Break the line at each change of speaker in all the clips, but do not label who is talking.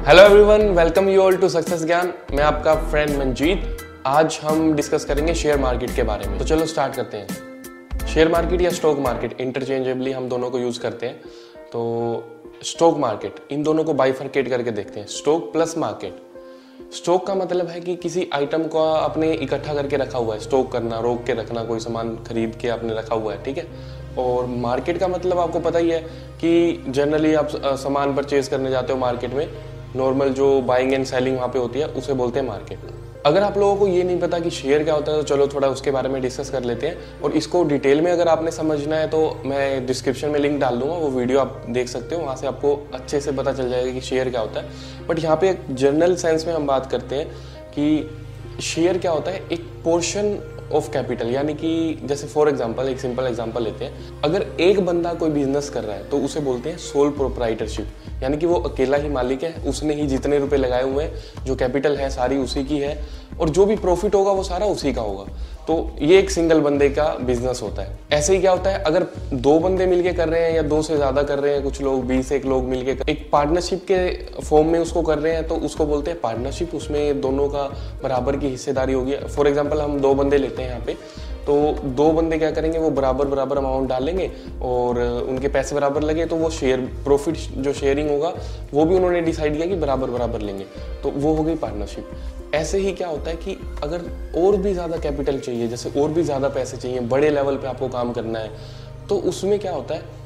Hello everyone, welcome you all to success Gyan. मैं आपका friend Manjeet. आज हम डिस्कस करेंगे शेयर मार्केट के बारे में। तो चलो स्टार्ट करते हैं। शेयर मार्केट या स्टॉक मार्केट इंटरचेंजेबली हम दोनों को यूज करते हैं। तो स्टॉक मार्केट, इन दोनों को बाइफरकेट करके देखते हैं। Stock plus market. स्टॉक का मतलब है कि किसी आइटम को आपने इकट्ठा करके रखा हुआ है, स्टॉक करना, रोक के रखना, कोई सामान खरीद के आपने रखा हुआ है, ठीक है। और मार्केट का मतलब आपको पता ही है कि जनरली आप सामान परचेज करने जाते हो मार्केट में, नॉर्मल जो बाइंग एंड सेलिंग वहाँ पे होती है उसे बोलते हैं मार्केट। अगर आप लोगों को ये नहीं पता कि शेयर क्या होता है तो चलो थोड़ा उसके बारे में डिस्कस कर लेते हैं। और इसको डिटेल में अगर आपने समझना है तो मैं डिस्क्रिप्शन में लिंक डाल दूंगा, वो वीडियो आप देख सकते हो, वहाँ से आपको अच्छे से पता चल जाएगा कि शेयर क्या होता है। बट यहाँ पे एक जनरल सेंस में हम बात करते हैं कि शेयर क्या होता है, एक पोर्शन ऑफ कैपिटल। यानी कि जैसे फॉर एग्जांपल, एक सिंपल एग्जांपल लेते हैं। अगर एक बंदा कोई बिजनेस कर रहा है तो उसे बोलते हैं सोल प्रोप्राइटरशिप, यानी कि वो अकेला ही मालिक है, उसने ही जितने रुपए लगाए हुए हैं, जो कैपिटल है सारी उसी की है, और जो भी प्रॉफिट होगा वो सारा उसी का होगा। तो ये एक सिंगल बंदे का बिजनेस होता है। ऐसे ही क्या होता है, अगर दो बंदे मिलके कर रहे हैं या दो से ज्यादा कर रहे हैं, कुछ लोग 20 एक लोग मिलके एक पार्टनरशिप के फॉर्म में उसको कर रहे हैं, तो उसको बोलते हैं पार्टनरशिप। उसमें दोनों का बराबर की हिस्सेदारी होगी। फॉर एग्जाम्पल हम दो बंदे लेते हैं यहाँ पे, तो दो बंदे क्या करेंगे, वो बराबर बराबर अमाउंट डालेंगे और उनके पैसे बराबर लगे तो वो शेयर प्रॉफिट जो शेयरिंग होगा वो भी उन्होंने डिसाइड किया कि बराबर बराबर लेंगे, तो वो हो गई पार्टनरशिप। ऐसे ही क्या होता है कि अगर और भी ज़्यादा कैपिटल चाहिए, जैसे और भी ज़्यादा पैसे चाहिए, बड़े लेवल पे आपको काम करना है, तो उसमें क्या होता है,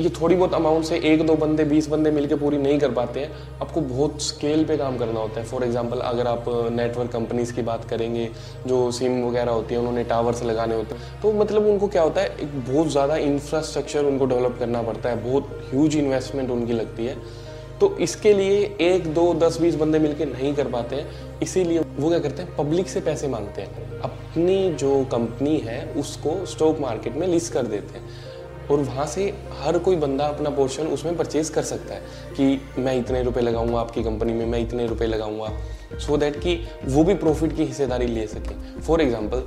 ये थोड़ी बहुत अमाउंट से एक दो बंदे 20 बंदे मिलके पूरी नहीं कर पाते हैं, आपको बहुत स्केल पे काम करना होता है। फॉर एग्जांपल अगर आप नेटवर्क कंपनीज की बात करेंगे, जो सिम वगैरह होती है, उन्होंने टावर्स लगाने होते हैं, तो मतलब उनको क्या होता है, एक बहुत ज़्यादा इंफ्रास्ट्रक्चर उनको डेवलप करना पड़ता है, बहुत ह्यूज इन्वेस्टमेंट उनकी लगती है। तो इसके लिए एक दो 10-20 बंदे मिलके नहीं कर पाते हैं, इसीलिए वो क्या करते हैं, पब्लिक से पैसे मांगते हैं, अपनी जो कंपनी है उसको स्टॉक मार्केट में लिस्ट कर देते हैं, और वहाँ से हर कोई बंदा अपना पोर्शन उसमें परचेज कर सकता है कि मैं इतने रुपए लगाऊंगा आपकी कंपनी में, मैं इतने रुपए लगाऊंगा, सो दैट कि वो भी प्रॉफिट की हिस्सेदारी ले सके। फॉर एग्जांपल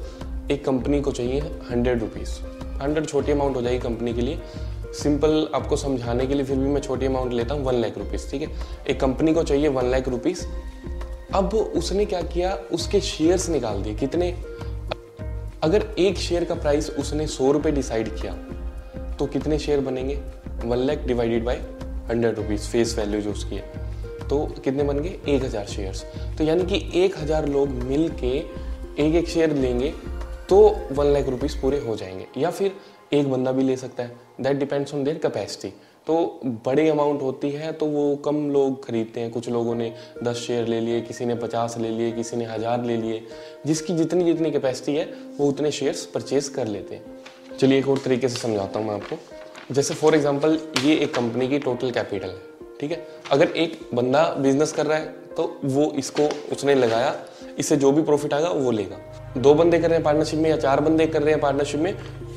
एक कंपनी को चाहिए 100 रुपीज़, 100 छोटी अमाउंट हो जाएगी कंपनी के लिए। सिंपल आपको समझाने के लिए फिर भी मैं छोटी अमाउंट लेता हूँ, 1 लाख रुपीज़, ठीक है। एक कंपनी को चाहिए 1 लाख रुपीज़। अब उसने क्या किया, उसके शेयर्स निकाल दिए। कितने, अगर एक शेयर का प्राइस उसने 100 रुपये डिसाइड किया तो कितने शेयर बनेंगे, 1 lakh divided by 100 rupees face value जो उसकी है, तो कितने बन गए, 1000 शेयर्स। तो यानी कि 1000 लोग मिल के एक एक शेयर लेंगे तो 1 लाख रुपीज़ पूरे हो जाएंगे। या फिर एक बंदा भी ले सकता है, that depends on their capacity. तो बड़ी अमाउंट होती है तो वो कम लोग खरीदते हैं। कुछ लोगों ने 10 शेयर ले लिए, किसी ने 50 ले लिए, किसी ने 1000 ले लिए। जिसकी जितनी जितनी कैपेसिटी है वो उतने शेयर्स परचेज कर लेते हैं। चलिए एक और तरीके से समझाता हूँ मैं आपको। जैसे फॉर एग्जांपल ये एक कंपनी की टोटल कैपिटल है, ठीक है। अगर एक बंदा बिजनेस कर रहा है तो वो इसको उसने लगाया, इससे जो भी प्रॉफिट आएगा वो लेगा। दो बंदे कर रहे हैं पार्टनरशिप में या 4 बंदे कर रहे हैं पार्टनरशिप में,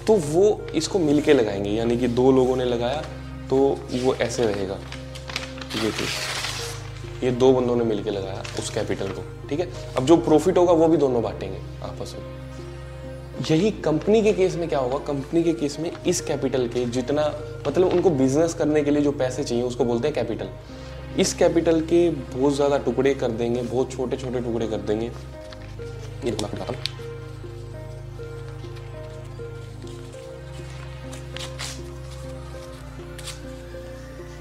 तो वो इसको मिल के लगाएंगे। यानी कि 2 लोगों ने लगाया तो वो ऐसे रहेगा, ये चीज, ये 2 बंदों ने मिल के लगाया उस कैपिटल को, ठीक है। अब जो प्रॉफिट होगा वो भी दोनों बांटेंगे आपस में। यही कंपनी के केस में क्या होगा, कंपनी के केस में इस कैपिटल के जितना, मतलब उनको बिजनेस करने के लिए जो पैसे चाहिए उसको बोलते हैं कैपिटल। इस कैपिटल के बहुत ज़्यादा टुकड़े कर देंगे, बहुत छोटे छोटे टुकड़े कर देंगे। ये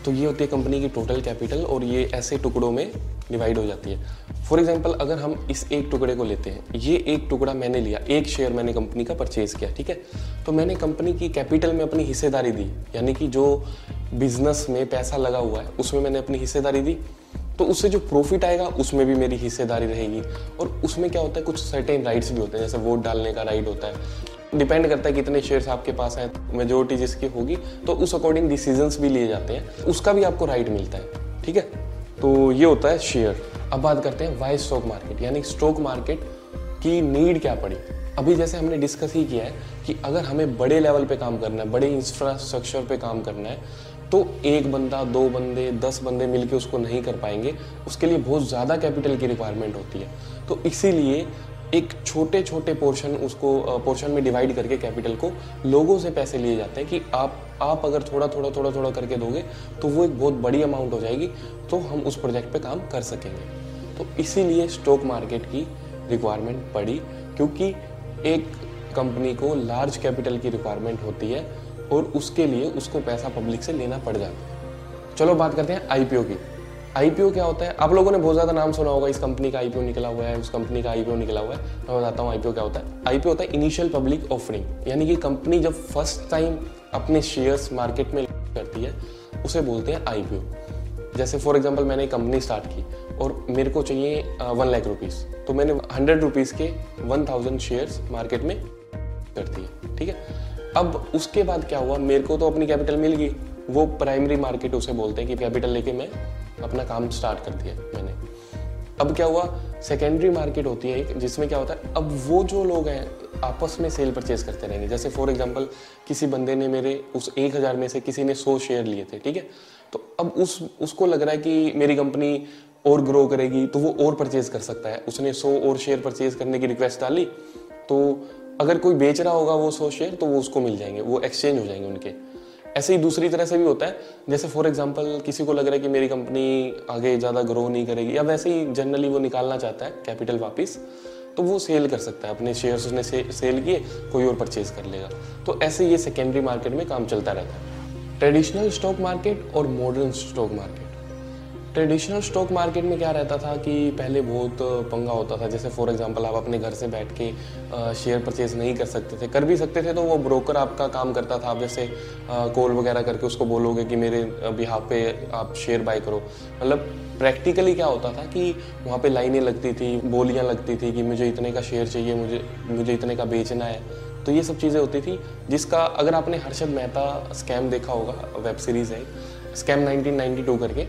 तो ये होती है कंपनी की टोटल कैपिटल, और ये ऐसे टुकड़ों में डिवाइड हो जाती है। फॉर एग्जांपल अगर हम इस एक टुकड़े को लेते हैं, ये एक टुकड़ा मैंने लिया, एक शेयर मैंने कंपनी का परचेज किया, ठीक है। तो मैंने कंपनी की कैपिटल में अपनी हिस्सेदारी दी, यानी कि जो बिजनेस में पैसा लगा हुआ है उसमें मैंने अपनी हिस्सेदारी दी, तो उससे जो प्रॉफिट आएगा उसमें भी मेरी हिस्सेदारी रहेगी। और उसमें क्या होता है, कुछ सर्टेन राइट्स भी होते हैं, जैसे वोट डालने का राइट होता है, डिपेंड करता है कितने शेयर्स आपके पास हैं, मेजोरिटी जिसकी होगी तो उस अकॉर्डिंग डिसीजंस भी लिए जाते हैं, उसका भी आपको राइट मिलता है, ठीक है। तो ये होता है शेयर। अब बात करते हैं वाई स्टॉक मार्केट, यानी स्टॉक मार्केट की नीड क्या पड़ी। अभी जैसे हमने डिस्कस ही किया है कि अगर हमें बड़े लेवल पे काम करना है, बड़े इंफ्रास्ट्रक्चर पे काम करना है, तो एक बंदा, 2 बंदे, 10 बंदे मिलके उसको नहीं कर पाएंगे, उसके लिए बहुत ज़्यादा कैपिटल की रिक्वायरमेंट होती है। तो इसीलिए एक छोटे छोटे पोर्शन में डिवाइड करके कैपिटल को लोगों से पैसे लिए जाते हैं कि आप अगर थोड़ा थोड़ा थोड़ा थोड़ा करके दोगे तो वो एक बहुत बड़ी अमाउंट हो जाएगी, तो हम उस प्रोजेक्ट पे काम कर सकेंगे। तो इसीलिए स्टॉक मार्केट की रिक्वायरमेंट पड़ी, क्योंकि एक कंपनी को लार्ज कैपिटल की रिक्वायरमेंट होती है और उसके लिए उसको पैसा पब्लिक से लेना पड़ जाता है। चलो बात करते हैं आईपीओ की। आईपीओ क्या होता है? आप लोगों ने बहुत ज़्यादा नाम सुना होगा, इस कंपनी का आईपीओ निकला हुआ है, उस कंपनी का आईपीओ निकला हुआ है। मैं बताता हूँ आईपीओ क्या होता है। आईपीओ होता है इनिशियल पब्लिक ऑफरिंग, यानी कि कंपनी जब फर्स्ट टाइम अपने शेयर्स मार्केट में करती है उसे बोलते हैं आईपीओ। जैसे फॉर एग्जाम्पल मैंने एक कंपनी स्टार्ट की और मेरे को चाहिए 1 लाख रुपीज़, तो मैंने 100 रुपीज़ के 1000 शेयर्स मार्केट में कर दिए, ठीक है। अब उसके बाद क्या हुआ, मेरे को तो अपनी कैपिटल मिल गई, वो प्राइमरी मार्केट उसे बोलते हैं कि कैपिटल लेके मैं अपना काम स्टार्ट कर दिया मैंने। अब क्या हुआ, सेकेंडरी मार्केट होती है एक, जिसमें क्या होता है, अब वो जो लोग हैं आपस में सेल परचेज करते रहेंगे। जैसे फॉर एग्जांपल किसी बंदे ने मेरे उस 1000 में से किसी ने 100 शेयर लिए थे, ठीक है। तो अब उसको लग रहा है कि मेरी कंपनी और ग्रो करेगी तो वो और परचेज कर सकता है। उसने 100 और शेयर परचेज करने की रिक्वेस्ट डाली, तो अगर कोई बेच रहा होगा वो 100 शेयर तो वो उसको मिल जाएंगे, वो एक्सचेंज हो जाएंगे उनके। ऐसे ही दूसरी तरह से भी होता है, जैसे फॉर एग्जांपल किसी को लग रहा है कि मेरी कंपनी आगे ज़्यादा ग्रो नहीं करेगी, या वैसे ही जनरली वो निकालना चाहता है कैपिटल वापस, तो वो सेल कर सकता है अपने शेयर्स, उसने सेल किए, कोई और परचेज कर लेगा। तो ऐसे ये सेकेंडरी मार्केट में काम चलता रहता है। ट्रेडिशनल स्टॉक मार्केट और modern stock market. Traditional stock market में क्या रहता था कि पहले बहुत पंगा होता था। जैसे फॉर एग्जांपल आप अपने घर से बैठ के शेयर परचेज नहीं कर सकते थे, कर भी सकते थे तो वो ब्रोकर आपका काम करता था। आप जैसे कॉल वगैरह करके उसको बोलोगे कि मेरे बिहाफ पे आप शेयर बाय करो, मतलब प्रैक्टिकली क्या होता था कि वहाँ पे लाइनें लगती थी, बोलियाँ लगती थी कि मुझे इतने का शेयर चाहिए, मुझे इतने का बेचना है। तो ये सब चीज़ें होती थी, जिसका अगर आपने हर्षद मेहता स्कैम देखा होगा, वेब सीरीज़ है स्कैम 1992 करके,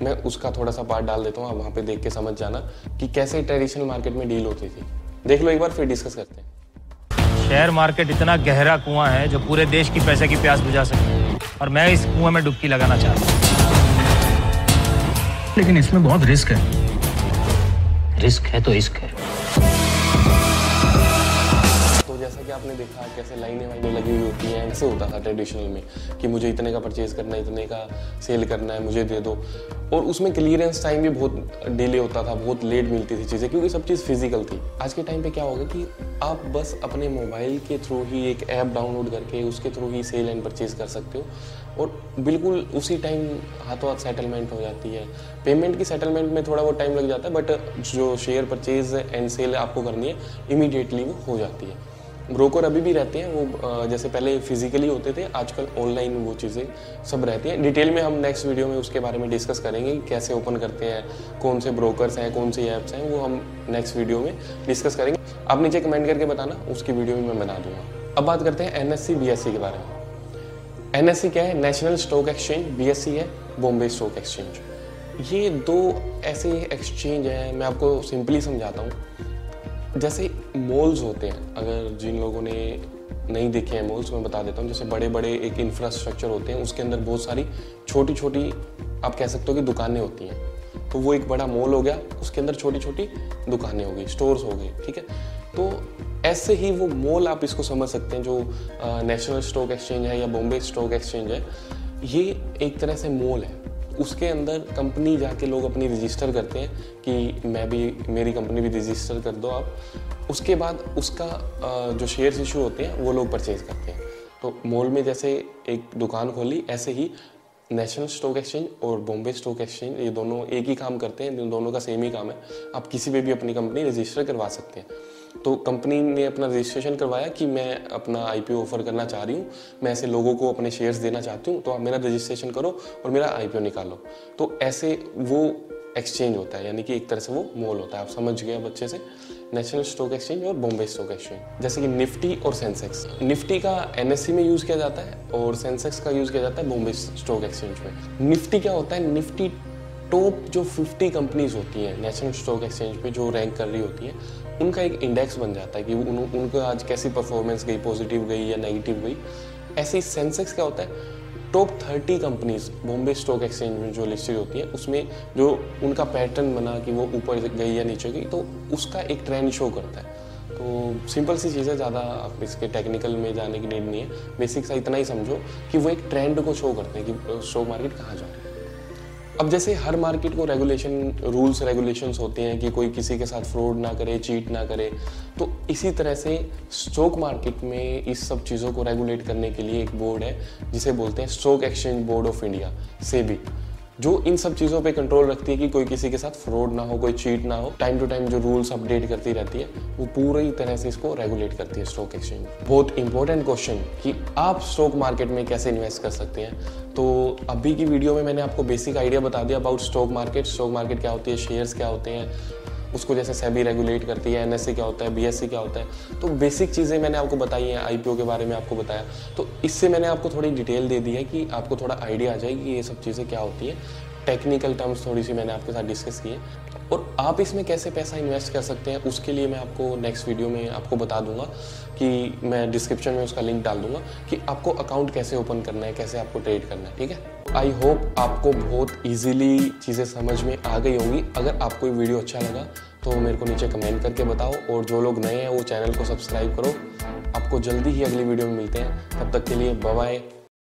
मैं उसका थोड़ा सा पार्ट डाल देता हूँ, आप वहाँ पे देख के समझ जाना कि कैसे ट्रेडिशनल मार्केट में डील होती थी। देख लो एक बार, फिर डिस्कस करते हैं।
शेयर मार्केट इतना गहरा कुआं है जो पूरे देश की पैसे की प्यास बुझा सकता है, और मैं इस कुएं में डुबकी लगाना चाहता हूँ।
लेकिन इसमें बहुत रिस्क है।
रिस्क है तो इश्क है।
जैसा कि आपने देखा कैसे लाइनें वाइनें लगी हुई होती हैं, ऐसे होता था ट्रेडिशनल में कि मुझे इतने का परचेज करना है, इतने का सेल करना है, मुझे दे दो। और उसमें क्लियरेंस टाइम भी बहुत डिले होता था, बहुत लेट मिलती थी चीज़ें, क्योंकि सब चीज़ फिजिकल थी। आज के टाइम पे क्या होगा कि आप बस अपने मोबाइल के थ्रू ही एक ऐप डाउनलोड करके उसके थ्रू ही सेल एंड परचेज कर सकते हो, और बिल्कुल उसी टाइम हाथों हाथ सेटलमेंट हो जाती है। पेमेंट की सेटलमेंट में थोड़ा बहुत टाइम लग जाता है, बट जो शेयर परचेज एंड सेल आपको करनी है इमीडिएटली वो हो जाती है। ब्रोकर अभी भी रहते हैं, वो जैसे पहले फिजिकली होते थे, आजकल ऑनलाइन वो चीज़ें सब रहती हैं। डिटेल में हम नेक्स्ट वीडियो में उसके बारे में डिस्कस करेंगे, कैसे ओपन करते हैं, कौन से ब्रोकर्स हैं, कौन सी ऐप्स हैं, वो हम नेक्स्ट वीडियो में डिस्कस करेंगे। आप नीचे कमेंट करके बताना, उसकी वीडियो भी मैं बना दूंगा। अब बात करते हैं NSE BSE के बारे में। NSE क्या है? National stock exchange. BSE है बॉम्बे स्टॉक एक्सचेंज। ये दो ऐसे एक्सचेंज हैं, मैं आपको सिंपली समझाता हूँ। जैसे मॉल्स होते हैं, अगर जिन लोगों ने नहीं देखे हैं मॉल्स, मैं बता देता हूँ। जैसे बड़े बड़े एक इंफ्रास्ट्रक्चर होते हैं, उसके अंदर बहुत सारी छोटी छोटी आप कह सकते हो कि दुकानें होती हैं। तो वो एक बड़ा मॉल हो गया, उसके अंदर छोटी छोटी दुकानें हो गई, स्टोर्स हो गए, ठीक है। तो ऐसे ही वो मॉल आप इसको समझ सकते हैं, जो नेशनल स्टॉक एक्सचेंज है या बॉम्बे स्टॉक एक्सचेंज है, ये एक तरह से मॉल है। उसके अंदर कंपनी जाके लोग अपनी रजिस्टर करते हैं कि मेरी कंपनी भी रजिस्टर कर दो आप। उसके बाद उसका जो शेयर्स इशू होते हैं वो लोग परचेज करते हैं। तो मॉल में जैसे एक दुकान खोली, ऐसे ही नेशनल स्टॉक एक्सचेंज और बॉम्बे स्टॉक एक्सचेंज, ये दोनों एक ही काम करते हैं, दोनों का सेम ही काम है। आप किसी पे भी अपनी कंपनी रजिस्टर करवा सकते हैं। तो कंपनी ने अपना रजिस्ट्रेशन करवाया कि मैं अपना IPO ऑफर करना चाह रही हूँ, मैं ऐसे लोगों को अपने शेयर्स देना चाहती हूँ, तो आप मेरा रजिस्ट्रेशन करो और मेरा IPO निकालो। तो ऐसे वो एक्सचेंज होता है, यानी कि एक तरह से वो मॉल होता है। आप समझ गए अब अच्छे से, नेशनल स्टॉक एक्सचेंज और बॉम्बे स्टॉक एक्सचेंज। जैसे कि निफ्टी और सेंसेक्स। निफ्टी का NSE में यूज़ किया जाता है और सेंसेक्स का यूज़ किया जाता है बॉम्बे स्टॉक एक्सचेंज में। निफ्टी क्या होता है? निफ्टी टॉप जो 50 कंपनीज होती हैं नेशनल स्टॉक एक्सचेंज पे जो रैंक कर रही होती हैं, उनका एक इंडेक्स बन जाता है कि उनको आज कैसी परफॉर्मेंस गई, पॉजिटिव गई या नेगेटिव गई। ऐसे ही सेंसेक्स क्या होता है? Top 30 companies Bombay stock exchange में जो लिस्टेड होती है उसमें जो उनका पैटर्न बना कि वो ऊपर गई या नीचे गई, तो उसका एक ट्रेंड शो करता है। तो सिंपल सी चीज़ है, ज़्यादा आप इसके टेक्निकल में जाने की नीड नहीं है। बेसिक सा इतना ही समझो कि वो एक ट्रेंड को शो करते हैं कि स्टॉक मार्केट कहाँ जा रहा है। अब जैसे हर मार्केट को रूल्स रेगुलेशंस होते हैं कि कोई किसी के साथ फ्रॉड ना करे, चीट ना करे, तो इसी तरह से स्टॉक मार्केट में इस सब चीज़ों को रेगुलेट करने के लिए एक बोर्ड है जिसे बोलते हैं stock exchange board of India, SEBI, जो इन सब चीज़ों पे कंट्रोल रखती है कि कोई किसी के साथ फ्रॉड ना हो, कोई चीट ना हो। टाइम टू टाइम जो रूल्स अपडेट करती रहती है वो पूरी तरह से इसको रेगुलेट करती है स्टॉक एक्सचेंज। बहुत इंपॉर्टेंट क्वेश्चन कि आप स्टॉक मार्केट में कैसे इन्वेस्ट कर सकते हैं। तो अभी की वीडियो में मैंने आपको बेसिक आइडिया बता दिया अबाउट स्टॉक मार्केट क्या होती है, शेयर्स क्या होते हैं, उसको जैसे सेबी रेगुलेट करती है, एनएससी क्या होता है, बीएससी क्या होता है। तो बेसिक चीज़ें मैंने आपको बताई हैं, आईपीओ के बारे में आपको बताया। तो इससे मैंने आपको थोड़ी डिटेल दे दी है कि आपको थोड़ा आइडिया आ जाए कि ये सब चीज़ें क्या होती हैं। टेक्निकल टर्म्स थोड़ी सी मैंने आपके साथ डिस्कस की है, और आप इसमें कैसे पैसा इन्वेस्ट कर सकते हैं उसके लिए मैं आपको नेक्स्ट वीडियो में आपको बता दूंगा कि मैं डिस्क्रिप्शन में उसका लिंक डाल दूंगा कि आपको अकाउंट कैसे ओपन करना है, कैसे आपको ट्रेड करना है। ठीक है, आई होप आपको बहुत ईजिली चीज़ें समझ में आ गई होंगी। अगर आपको ये वीडियो अच्छा लगा तो मेरे को नीचे कमेंट करके बताओ, और जो लोग नए हैं वो चैनल को सब्सक्राइब करो। आपको जल्दी ही अगली वीडियो में मिलते हैं, तब तक के लिए बाय बाय।